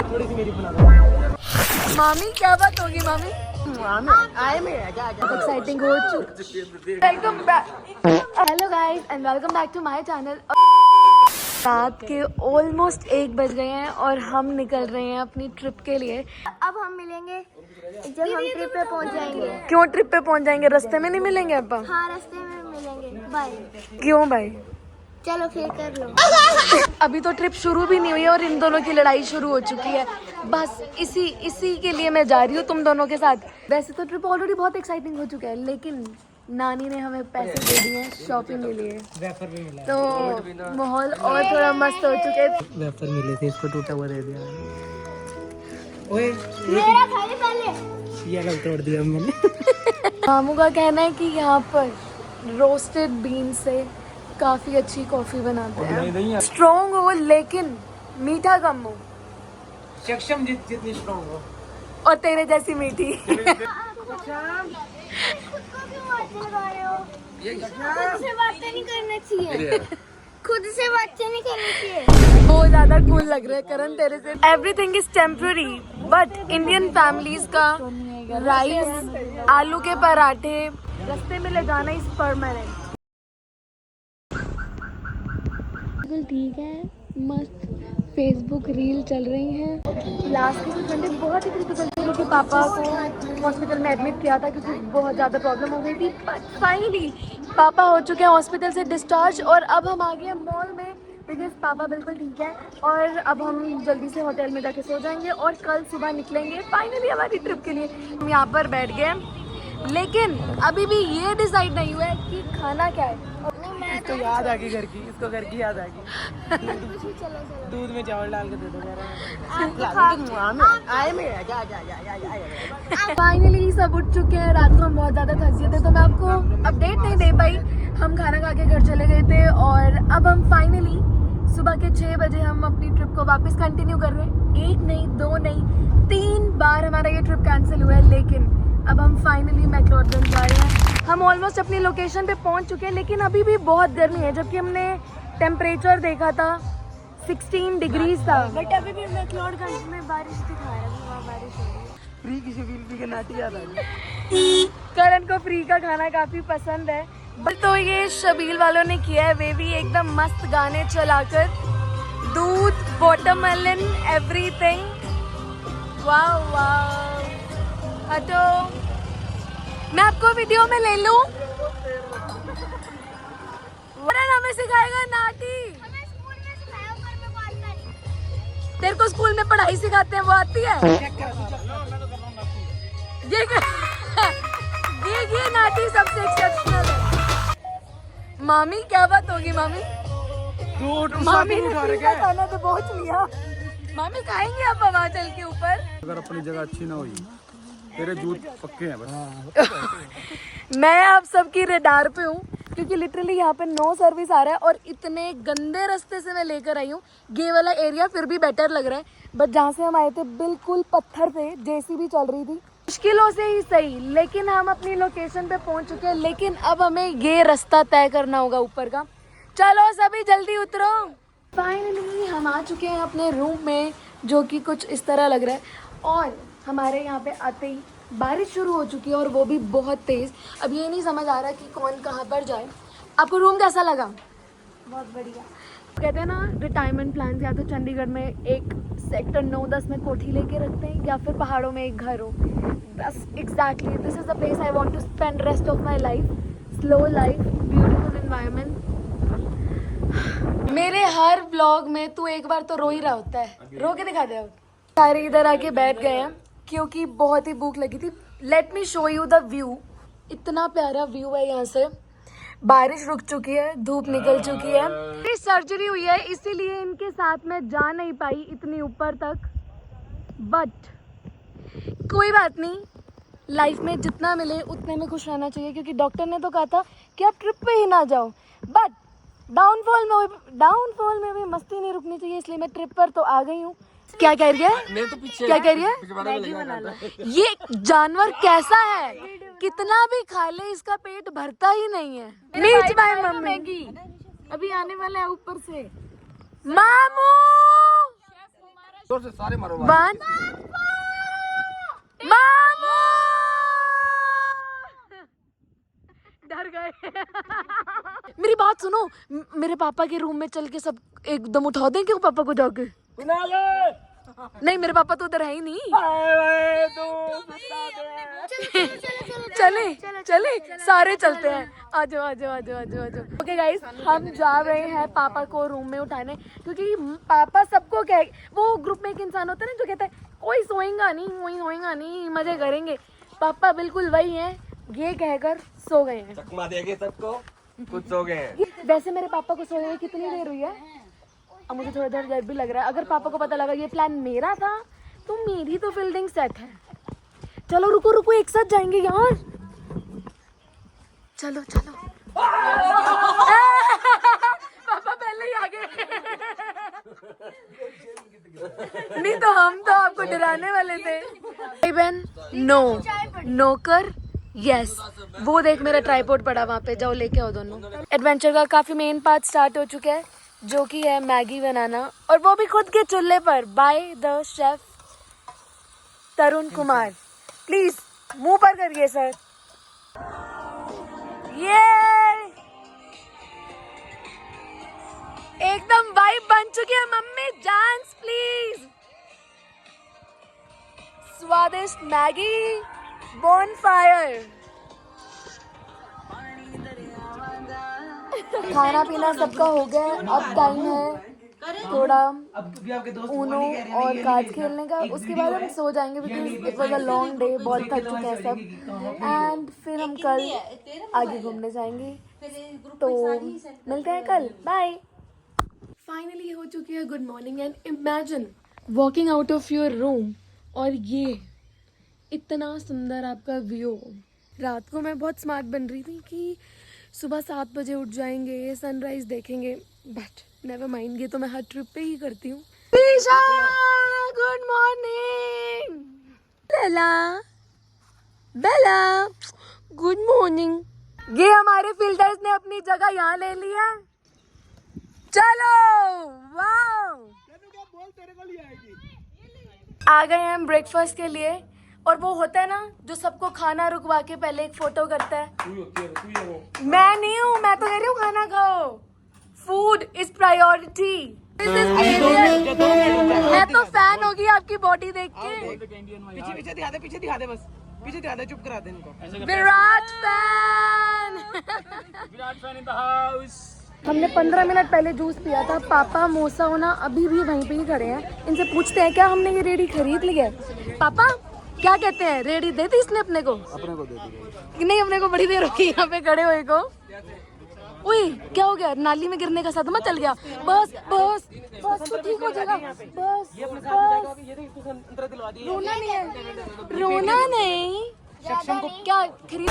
थोड़ी सी मेरी बना दो। मामी क्या बात होगी मामी? एक्साइटिंग हो चुकी। Welcome back. Hello guys and welcome back to my channel. रात के ऑलमोस्ट 1 बज गए हैं और हम निकल रहे हैं अपनी ट्रिप के लिए। अब हम मिलेंगे जब हम ट्रिप पे पहुंच जाएंगे। क्यों ट्रिप पे पहुंच जाएंगे? रास्ते में नहीं मिलेंगे अब? हाँ, रास्ते में मिलेंगे। बाय। क्यों भाई? चलो फिर कर लो। अभी तो ट्रिप शुरू भी नहीं हुई है और इन दोनों की लड़ाई शुरू हो चुकी है। बस इसी के लिए मैं जा रही हूँ तुम दोनों के साथ। वैसे तो ट्रिप ऑलरेडी बहुत एक्साइटिंग हो चुका है, लेकिन नानी ने हमें पैसे दे दिए हैं शॉपिंग के लिए, वेफर भी मिला, तो माहौल और थोड़ा मस्त हो चुके हैं। वेफर मिले थे, इसको टूटा हुआ दे दिया। ओए मेरा खा ले पहले। ये अलग तोड़ दिया मैंने। मामू का कहना है कि यहाँ पर रोस्टेड बीन से काफी अच्छी कॉफी बनाते हैं। स्ट्रॉन्ग हो लेकिन मीठा कम हो। सक्षम जितनी स्ट्रॉन्ग हो और तेरे जैसी मीठी। खुद से बातें नहीं करना चाहिए। खुद से बातें नहीं करनी चाहिए। बहुत ज्यादा कूल लग रहा है करण तेरे से। Everything is temporary but Indian families का राइस, आलू के पराठे रास्ते में ले जाना इज परमानेंट। ठीक है, मस्त फेसबुक रील चल रही हैं। लास्ट के कुछ घंटे बहुत ही क्रिटिकल थे क्योंकि पापा को हॉस्पिटल में एडमिट किया था क्योंकि बहुत ज़्यादा प्रॉब्लम हो गई थी। बट फाइनली पापा हो चुके हैं हॉस्पिटल से डिस्चार्ज और अब हम आ गए हैं मॉल में बिकॉज पापा बिल्कुल ठीक है। और अब हम जल्दी से होटल में जाके सो जाएंगे और कल सुबह निकलेंगे फाइनली हमारी ट्रिप के लिए। हम यहाँ पर बैठ गए, लेकिन अभी भी ये डिसाइड नहीं हुआ है कि खाना क्या है। इसको याद आ गई घर की, इसको घर की याद आ गई। दूध में चावल डाल के दे दो। फाइनली सब उठ चुके हैं। रात को हम बहुत ज़्यादा थक गए थे तो मैं आपको अपडेट नहीं दे पाई। हम खाना खा के घर चले गए थे और अब हम फाइनली सुबह के 6 बजे हम अपनी ट्रिप को वापस कंटिन्यू कर रहे हैं। 1 नहीं 2 नहीं 3 बार हमारा ये ट्रिप कैंसिल हुआ है, लेकिन अब हम फाइनली मैक्लोडगंज जा रहे हैं। हम ऑलमोस्ट अपनी लोकेशन पे पहुंच चुके हैं, लेकिन अभी भी बहुत गर्मी है। जबकि हमने टेम्परेचर देखा था 16 डिग्रीज था, बट अभी भी मैक्लोडगंज में बारिश दिखा रहा है। वहाँ बारिश हो रही है। फ्री की शबील पी के नाटी याद आ गई। करण को फ्री का खाना काफी पसंद है। तो ये शबील वालों ने किया है, वे भी एकदम मस्त गाने चलाकर, दूध, वाटरमेलन, एवरीथिंग। वाह वाह। हटो, मैं आपको वीडियो में ले लूं। वरन हमें सिखाएगा नाटी। हमें स्कूल में सिखाया, पर मैं बात करी। तेरे को स्कूल में पढ़ाई सिखाते हैं, वो आती है? ये नाटी सबसे एक्सेप्शनल है। मामी क्या बात होगी मामी? मामी ने खाना तो बहुत लिया। मामी खाएंगे अब वहाँ चल के ऊपर। अगर अपनी जगह अच्छी ना हुई, तेरे जूत पक्के हैं बस। मैं आप सबकी रडार पे हूँ क्योंकि लिटरली यहाँ पे नो सर्विस आ रहा है और इतने गंदे रास्ते से मैं लेकर आई हूँ। ये वाला एरिया फिर भी बेटर लग रहा है, बट जहाँ से हम आए थे बिल्कुल पत्थर थे, जेसीबी चल रही थी। मुश्किलों से ही सही, लेकिन हम अपनी लोकेशन पे पहुँच चुके हैं। लेकिन अब हमें ये रास्ता तय करना होगा ऊपर का। चलो सभी जल्दी उतरो। फाइनली हम आ चुके हैं अपने रूम में, जो कि कुछ इस तरह लग रहा है। और हमारे यहाँ पे आते ही बारिश शुरू हो चुकी है और वो भी बहुत तेज़। अब ये नहीं समझ आ रहा कि कौन कहाँ पर जाए। आपको रूम कैसा लगा? बहुत बढ़िया। कहते हैं ना, रिटायरमेंट प्लान या तो चंडीगढ़ में एक सेक्टर 9-10 में कोठी लेके रखते हैं या फिर पहाड़ों में एक घर हो। बस exactly this is the place I want to spend rest of my life. Slow life, beautiful environment. मेरे हर व्लॉग में तू एक बार तो रो ही रहा होता है, रो के दिखा दे। अब सारे इधर आके बैठ गए हैं क्योंकि बहुत ही भूख लगी थी। Let me show you the view. इतना प्यारा व्यू है यहाँ से। बारिश रुक चुकी है, धूप निकल चुकी है। मेरी सर्जरी हुई है इसीलिए इनके साथ में जा नहीं पाई इतनी ऊपर तक, बट कोई बात नहीं। लाइफ में जितना मिले उतने में खुश रहना चाहिए क्योंकि डॉक्टर ने तो कहा था कि आप ट्रिप पे ही ना जाओ, बट डाउनफॉल में भी मस्ती नहीं रुकनी चाहिए, इसलिए मैं ट्रिप पर तो आ गई हूँ। क्या कह रही है? तो पीछे क्या कह रही है? ये जानवर कैसा है, कितना भी खा ले इसका पेट भरता ही नहीं है। मीट माय मम्मी अभी आने वाला है ऊपर से। मामू जोर से सारे मारो। 1 मामू डर गए। मेरी बात सुनो, मेरे पापा के रूम में चल के सब एकदम उठा दें क्यों पापा को जाके? नहीं मेरे पापा तो उधर है ही नहीं। चले चले सारे चलते हैं। आ जाओ आ जाओ आ जाओ आ जाओ आ जाओ। ओके गाइस, हम जा रहे हैं पापा को रूम में उठाने, क्योंकि पापा सबको कह, वो ग्रुप में एक इंसान होता है ना जो कहता है कोई सोएगा नहीं मजे करेंगे। पापा बिल्कुल वही हैं, ये कहकर सो गए हैं। चकमा देंगे सबको, कुछ सो गए हैं। वैसे मेरे पापा को सोए हुए कितनी देर हुई है? अब मुझे थोड़ा देर डर भी लग रहा है। अगर पापा को पता लगा ये प्लान मेरा था तो मेरी तो फील्डिंग सेट है। चलो रुको रुको, एक साथ जाएंगे यार। चलो चलो। पापा पहले ही आ गए। नहीं तो हम तो आपको डराने वाले थे। भाई बहन नो, नौकर यस। वो देख मेरा ट्राइपॉड पड़ा वहाँ पे, जाओ लेके आओ दोनों। एडवेंचर का काफी मेन पार्ट स्टार्ट हो चुका है, जो कि है मैगी बनाना, और वो भी खुद के चूल्हे पर by the chef Tarun Kumar. Please मुंह पर करिए सर। ये एकदम वाइब बन चुकी है। Mummy dance please. स्वादिष्ट मैगी बोनफायर। खाना पीना सबका हो गया। अब टाइम है थोड़ा ऊनो और कार्ड्स खेलने का। उसके बाद हम सो जाएंगे because it was a long day, बहुत थक चुके हैं सब। एंड फिर हम कल आगे घूमने जाएंगे, तो मिलते हैं कल। बाय। फाइनली हो चुकी है good morning, and imagine walking out of your room और ये इतना सुंदर आपका व्यू। रात को मैं बहुत स्मार्ट बन रही थी कि सुबह 7 बजे उठ जाएंगे, सनराइज देखेंगे, बट नेवर माइंड, ये तो मैं हर ट्रिप पे ही करती हूँ। गुड मॉर्निंग बेला, बेला गुड मॉर्निंग। ये हमारे फिल्टर्स ने अपनी जगह यहाँ ले लिया। चलो वाओ, आ गए हैं हम ब्रेकफास्ट के लिए। और वो होता है ना जो सबको खाना रुकवा के पहले एक फोटो करता है। मैं नहीं हूँ, मैं तो कह रही हूँ खाना खाओ। Food is priority. मैं तो फैन होगी आपकी बॉडी देख के। पीछे दिखा दे बस, पीछे दिखा दे, चुप करा दे इनको। Virat fan. Virat fan in the house. हमने 15 मिनट पहले जूस पिया था। पापा मोसा होना अभी भी वहीं पे ही खड़े हैं। इनसे पूछते हैं क्या हमने ये रेडी खरीद ली है? पापा क्या कहते हैं, रेडी दे दी इसने अपने को? दे दी। नहीं, अपने को बड़ी देर हो गई यहाँ पे खड़े हुए को। उई क्या हो गया? नाली में गिरने का सदमा चल गया। बस बस बस, तो ठीक हो जाएगा। बस बस, रोना नहीं है, रोना नहीं। क्या खरीद?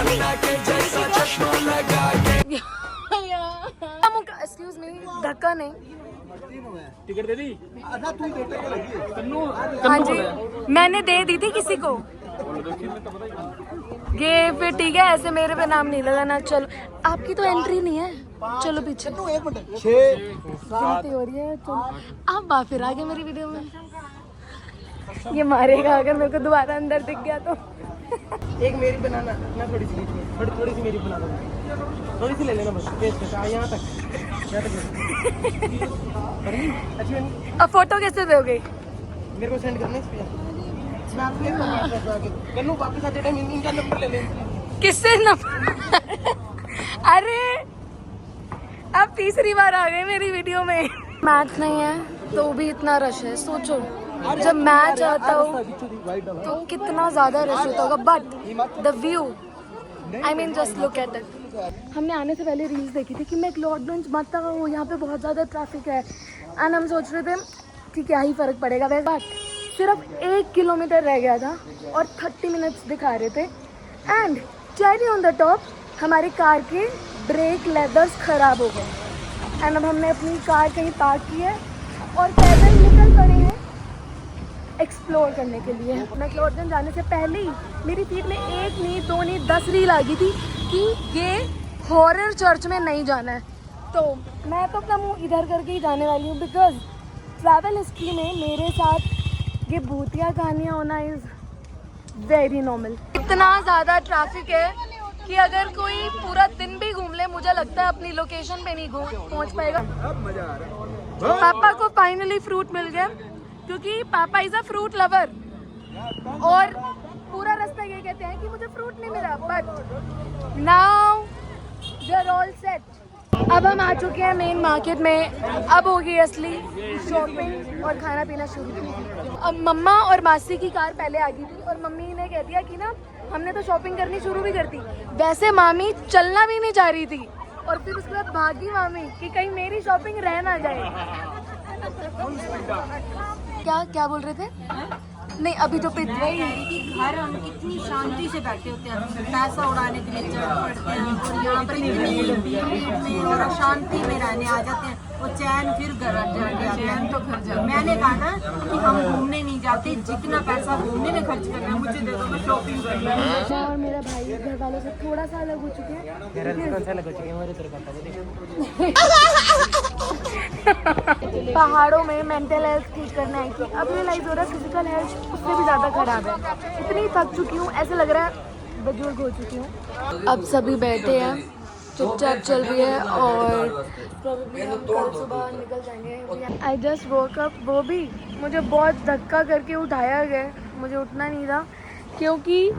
एक्सक्यूज मी, धक्का नहीं। टिकट दे दी? हाँ जी, मैंने दे दी थी किसी को। ये फिर ठीक है, ऐसे मेरे पे नाम नहीं लगाना। चलो, आपकी तो एंट्री नहीं है, चलो पीछे। 6-7 हो रही है। चलो आप फिर आ गए मेरी वीडियो में। ये मारेगा अगर मेरे को दोबारा अंदर दिख गया तो। एक मेरी बनाना, मैं थोड़ी सी मेरी बना दूंगा। थोड़ी सी ले लेना बस, यहाँ तक अच्छी बनी। अब फोटो कैसे दोगे? मेरे को सेंड करना इस पे। मैं आपके कन्नू वापस आते टाइम इनका नंबर ले लें। किससे नंबर? अरे अब तीसरी बार आ गए मेरी वीडियो में। मैच नहीं है तो भी इतना रश है। सोचो जब मैच आता हो तो कितना ज्यादा रश होता होगा, but the view, I mean just look at it. हमने आने से पहले रील्स देखी थी कि मैक्लोडगंज मत आओ, यहाँ पे बहुत ज़्यादा ट्रैफिक है। एंड हम सोच रहे थे कि क्या ही फ़र्क पड़ेगा, वैसे बट सिर्फ 1 किलोमीटर रह गया था और 30 मिनट्स दिखा रहे थे। And cherry on the top, हमारी कार के ब्रेक लेदर्स ख़राब हो गए। एंड अब हमने अपनी कार कहीं पार्क की है और पैदल निकल पड़े हैं एक्सप्लोर करने के लिए। मैक्लोडगंज जाने से पहले ही मेरी फीड में 1 नहीं 2 नहीं 10 रील आ गई थी कि ये हॉरर चर्च में नहीं जाना है। तो मैं तो अपना मुंह इधर करके ही जाने वाली हूँ, बिकॉज ट्रैवल हिस्ट्री में मेरे साथ ये भूतिया कहानियाँ होना इज वेरी नॉर्मल। इतना ज़्यादा ट्रैफिक है कि अगर कोई पूरा दिन भी घूम ले, मुझे लगता है अपनी लोकेशन पे नहीं पहुंच पाएगा। पापा को फाइनली फ्रूट मिल गया क्योंकि पापा इज अ फ्रूट लवर, और पूरा रास्ता ये कहते हैं कि मुझे फ्रूट नहीं मिला, but now we are all set. अब हम आ चुके हैं मेन मार्केट में। अब होगी असली शॉपिंग और खाना पीना शुरू। अब मम्मा और मासी की कार पहले आ गई थी और मम्मी ने कह दिया कि ना हमने तो शॉपिंग करनी शुरू भी कर दी। वैसे मामी चलना भी नहीं चाह रही थी और फिर उसके बाद भागी मामी कि कहीं मेरी शॉपिंग रह ना जाए। क्या बोल रहे थे? नहीं, अभी जो पिट वही कि घर हम कितनी शांति से बैठे होते हैं, पैसा उड़ाने के लिए चढ़ पड़ते हैं और यहाँ पर इतनी भीड़ में और अशांति में रहने आ जाते हैं, और चैन फिर घर चैन तो घर जा। मैंने कहा ना कि हम घूमने नहीं जाते, जितना पैसा घूमने में खर्च करना है मुझे दे दो, मैं शॉपिंग कर लूँगी। और मेरा भाई घर वालों से थोड़ा सा अलग हो चुके हैं। पहाड़ों में मेंटल हेल्थ ठीक करने आई थी, अब रियलाइज हो रहा है फिजिकल हेल्थ उससे भी ज़्यादा खराब है। इतनी थक चुकी हूँ, ऐसे लग रहा है बुजुर्ग हो चुकी हूँ। अब सभी बैठे हैं, चुपचाप चल रही है और प्रोबेबली हम कल सुबह निकल जाएंगे। आई जस्ट वोक अप, वो भी मुझे बहुत धक्का करके उठाया गया, मुझे उठना नहीं था क्योंकि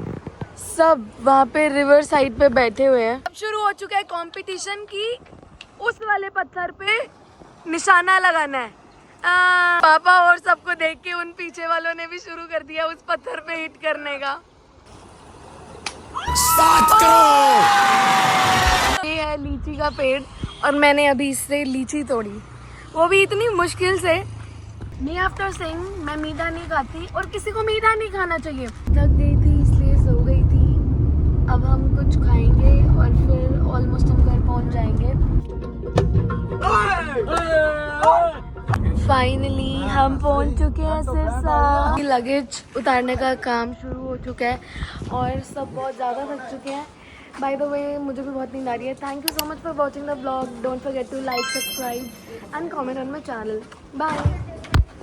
सब वहाँ पे रिवर साइड पे बैठे हुए हैं। अब शुरू हो चुका है कंपटीशन की उस वाले पत्थर पे निशाना लगाना है। पापा और सबको देख के उन पीछे वालों ने भी शुरू कर दिया उस पत्थर पे हिट करने का। ये है लीची का पेड़ और मैंने अभी इससे लीची तोड़ी, वो भी इतनी मुश्किल से। मी आफ्टर सेइंग मैं मीठा नहीं खाती और किसी को मीठा नहीं खाना चाहिए। थक गई थी इसलिए सो गई थी। अब हम कुछ खाएंगे और फिर ऑलमोस्ट हम घर पहुंच जाएंगे। फाइनली हम पहुंच चुके हैं सिरसा। लगेज उतारने का काम शुरू हो चुका है और सब बहुत ज़्यादा थक चुके हैं। बाय द वे मुझे भी बहुत नींद आ रही है। Thank you so much for watching the blog. Don't forget to like, subscribe and comment on my channel. Bye.